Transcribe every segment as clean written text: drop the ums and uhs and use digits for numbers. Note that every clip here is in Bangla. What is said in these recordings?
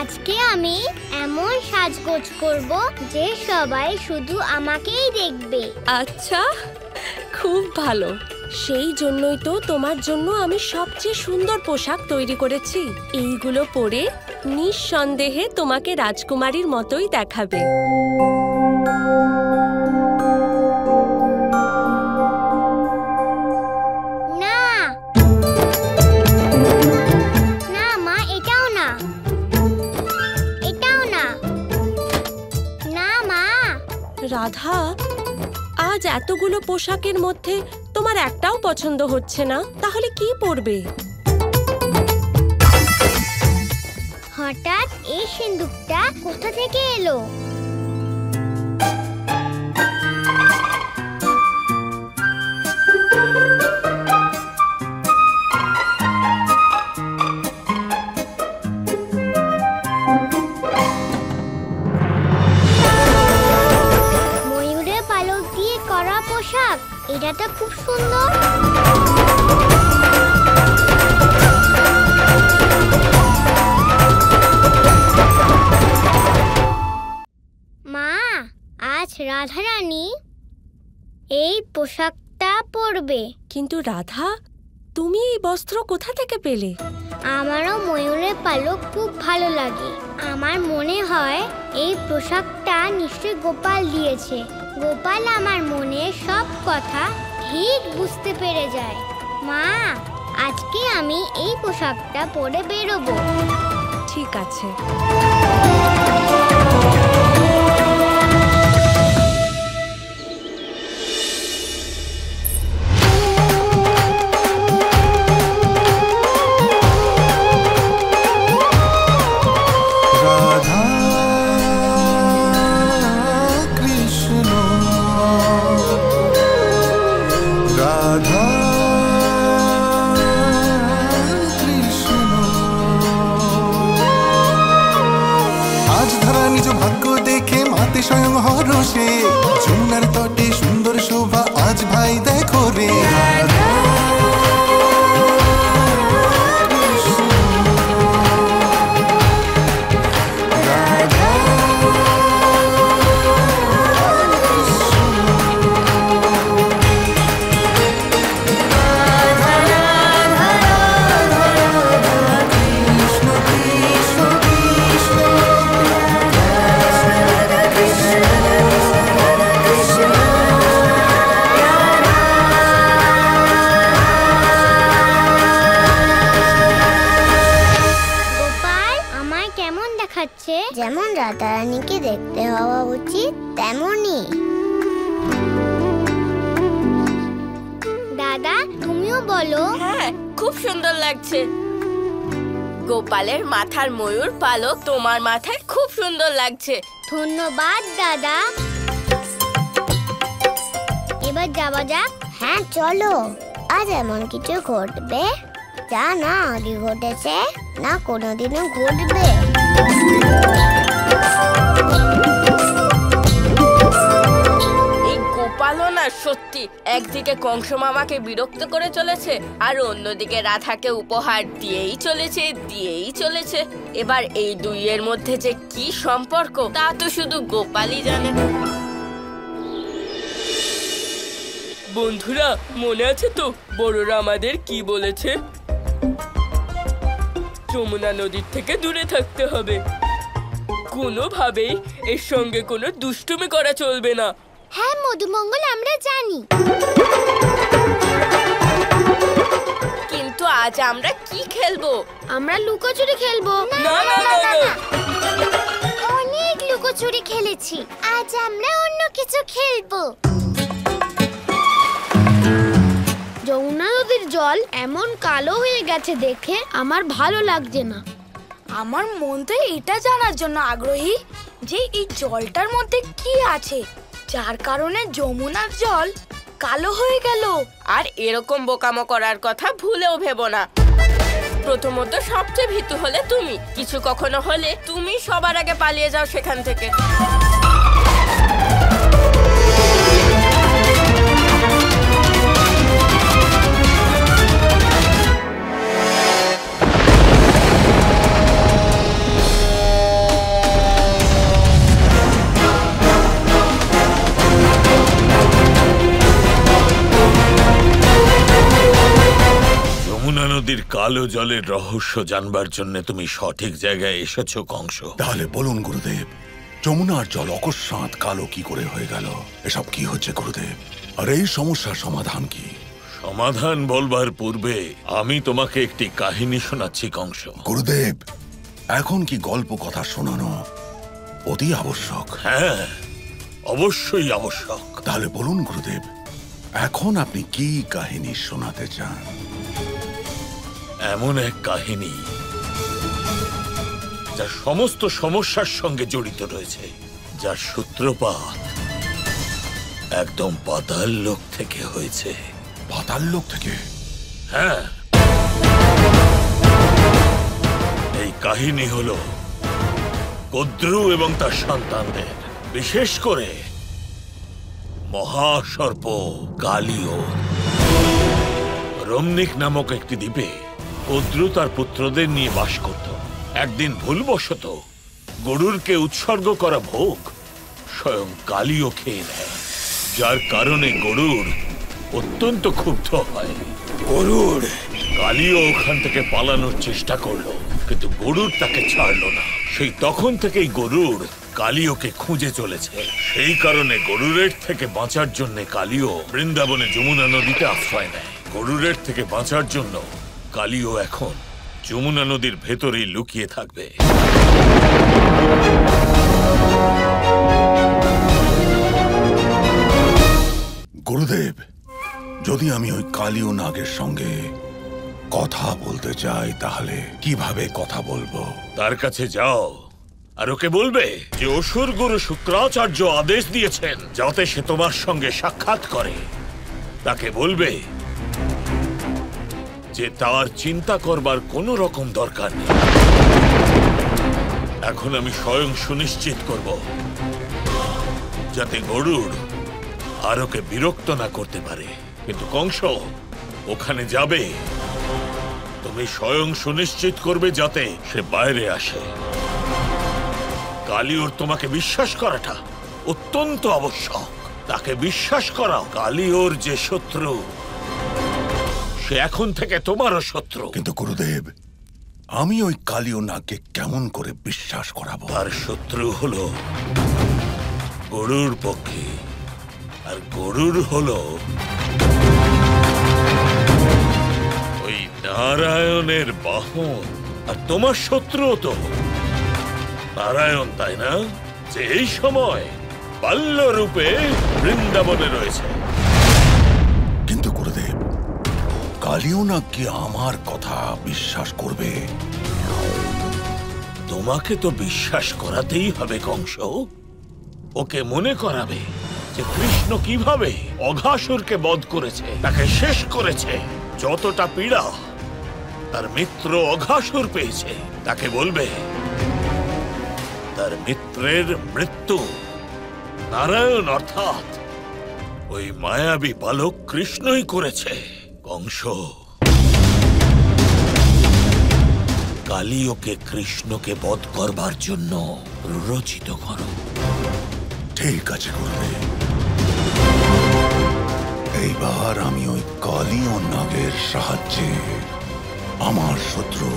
আজকে আমি এমন সাজগোজ করব যে সবাই শুধু আমাকেই দেখবে। আচ্ছা, খুব ভালো। সেই জন্যই তো তোমার জন্য আমি সবচেয়ে সুন্দর পোশাক তৈরি করেছি। এইগুলো পরে নিঃসন্দেহে তোমাকে রাজকুমারীর মতোই দেখাবে। না না মা, এটাও না, এটাও না। না মা। রাধা, আজ এতগুলো পোশাকের মধ্যে তোমার একটাও পছন্দ হচ্ছে না, তাহলে কি পরবে? হঠাৎ এই সিন্দুকটা কোথা থেকে এলো? ময়ূরের পালক দিয়ে করা পোশাক, এটা তো খুব সুন্দর। মা, আজ রাধারানী এই পোশাকটা পরবে। কিন্তু রাধা, তুমি এই বস্ত্র কোথা থেকে পেলে? আমারও ময়ূরের পালক খুব ভালো লাগে। আমার মনে হয় এই পোশাকটা নিশ্চয়ই গোপাল দিয়েছে। গোপাল আমার মনের সব কথা ঠিক বুঝতে পেরে যায়। মা, আজকে আমি এই পোশাকটা পরে বেরোবো। ঠিক আছে। স্বয়ং হরষে যমুনার তটে সুন্দর শোভা আজ ভাই দেখো রে। যেমন রাধারানীকে দেখতে হওয়া উচিত তেমনই। দাদা, তুমিও বলো। হ্যাঁ, খুব সুন্দর লাগছে। গোপালের মাথার ময়ূর পালক তোমার মাথায় খুব সুন্দর লাগছে। ধন্যবাদ দাদা। এবার যাওয়া যাক। হ্যাঁ চলো। আজ এমন কিছু ঘটবে যা না আগে ঘটেছে, না কোনোদিনও ঘটবে। এই গোপালও না সত্যি একদিকে কংস মামাকে বিরক্ত করে চলেছে, আর অন্যদিকে রাধাকে উপহার দিয়েই চলেছে। এবার এই দুইয়ের মধ্যে যে কি সম্পর্ক তা তো শুধু গোপালই জানে। বন্ধুরা, মনে আছে তো বড়রা আমাদের কি বলেছে? যমুনা নদীর থেকে দূরে থাকতে হবে। কোনোভাবেই এর সঙ্গে কোনো দুষ্টুমি করা চলবে না। হ্যাঁ মধুমঙ্গল, আমরা জানি। কিন্তু আজ আমরা কি খেলবো? আমরা লুকোচুরি খেলবো। না না না না, অনেক লুকোচুরি খেলেছি, আজ আমরা অন্য কিছু খেলবো। যমুনা নদীর জল এমন কালো হয়ে গেছে দেখে আমার ভালো লাগছে না। আমার মন তো এটা জানার জন্য আগ্রহী যে এই জলটার মধ্যে কি আছে যার কারণে যমুনার জল কালো হয়ে গেল। আর এরকম বোকামো করার কথা ভুলেও ভেবো না। প্রথমত সবচেয়ে ভীতু হলে তুমি। কিছু কখনো হলে তুমি সবার আগে পালিয়ে যাও সেখান থেকে। নদীর কালো জলের রহস্য জানবার জন্য তুমি সঠিক জায়গায় এসেছো কংস। তাহলে বলুন গুরুদেব, যমুনার জল অকস্মাৎ কালো কি করে হয়ে গেল? এসব কি হচ্ছে গুরুদেব? আর এই সমস্যার সমাধান কি? সমাধান বলবার পূর্বে আমি তোমাকে একটি কাহিনী শোনাচ্ছি কংস। গুরুদেব, এখন কি গল্প কথা শোনানো অতি আবশ্যক? হ্যাঁ, অবশ্যই আবশ্যক। তাহলে বলুন গুরুদেব, এখন আপনি কি কাহিনী শোনাতে চান? এমন এক কাহিনী যা সমস্ত সমস্যার সঙ্গে জড়িত রয়েছে, যার সূত্রপাত একদম পাতাল লোক থেকে হয়েছে। পাতাল লোক থেকে? হ্যাঁ, এই কাহিনী হলো কদ্রু এবং তার সন্তানদের, বিশেষ করে মহাসর্প কালীয়। রমনিক নামক একটি দ্বীপে কদ্রু তার পুত্রদের নিয়ে বাস করত। একদিন ভুলবশত গরুরকে উৎসর্গ করা ভোগ স্বয়ং কালীয় খেয়ে নেয়, যার কারণে গরুর অত্যন্ত ক্ষুব্ধ হয়। গরুর কালীয় ওখান থেকে পালানোর চেষ্টা করলো, কিন্তু গরুর তাকে ছাড়লো না। সেই তখন থেকেই গরুর কালীয়কে খুঁজে চলেছে। সেই কারণে গরুরের থেকে বাঁচার জন্য কালীয় বৃন্দাবনে যমুনা নদীতে আশ্রয় নেয়। গরুরের থেকে বাঁচার জন্য কালীয় এখন যমুনা নদীর ভেতরেই লুকিয়ে থাকবে। গুরুদেব, যদি আমি ওই কালীয় নাগের সঙ্গে কথা বলতে চাই, তাহলে কিভাবে কথা বলবো? তার কাছে যাও আর ওকে বলবে যে অসুর গুরু শুক্রাচার্য আদেশ দিয়েছেন যাতে সে তোমার সঙ্গে সাক্ষাৎ করে। তাকে বলবে যে তার চিন্তা করবার কোনো রকম দরকার নেই। এখন আমি স্বয়ং সুনিশ্চিত করব যাতে গরুড় আর ওকে বিরক্ত না করতে পারে। কিন্তু কংস ওখানে যাবে, তুমি স্বয়ং সুনিশ্চিত করবে যাতে সে বাইরে আসে। কালীয়র তোমাকে বিশ্বাস করাটা অত্যন্ত আবশ্যক। তাকে বিশ্বাস করাও। কালীয়র যে শত্রু, সে এখন থেকে তোমারও শত্রু। কিন্তু গুরুদেব, আমি ওই কালীয় নাগকে কেমন করে বিশ্বাস করাবো? তার শত্রু হলো গরুর পক্ষে, আর গরুর হলো ওই নারায়ণের বাহন। আর তোমার শত্রু তো নারায়ণ, তাই না? যে এই সময় বাল্য রূপে বৃন্দাবনে রয়েছে। কিন্তু গুরুদেব, কালীয় নাগ কি আমার কথা বিশ্বাস করবে? তোমাকে তো বিশ্বাস করাতেই হবে কংস। ওকে মনে করাবে যে কৃষ্ণ কিভাবে অঘাসুরকে বধ করেছে, তাকে শেষ করেছে। যতটা পীড়া তার মিত্র অঘাসুর পেয়েছে, তাকে বলবে তার মিত্রের মৃত্যু নারায়ণ অর্থাৎ ওই মায়াবী বালক কৃষ্ণই করেছে। কংস, কালীয়কে কৃষ্ণকে বধ করবার জন্য রচিত করো। ঠিক আছে গুরুদেব, এইবার আমি ওই কালীয় নাগের সাহায্যে আমার শত্রু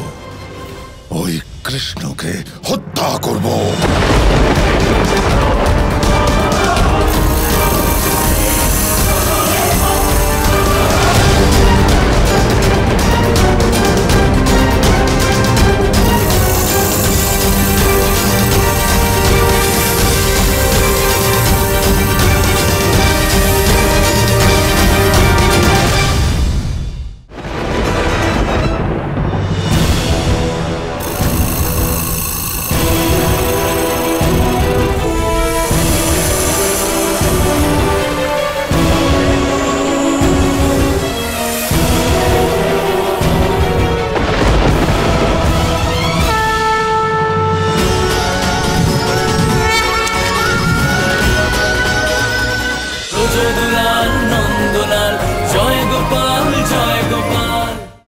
ওই কৃষ্ণকে হত্যা করব।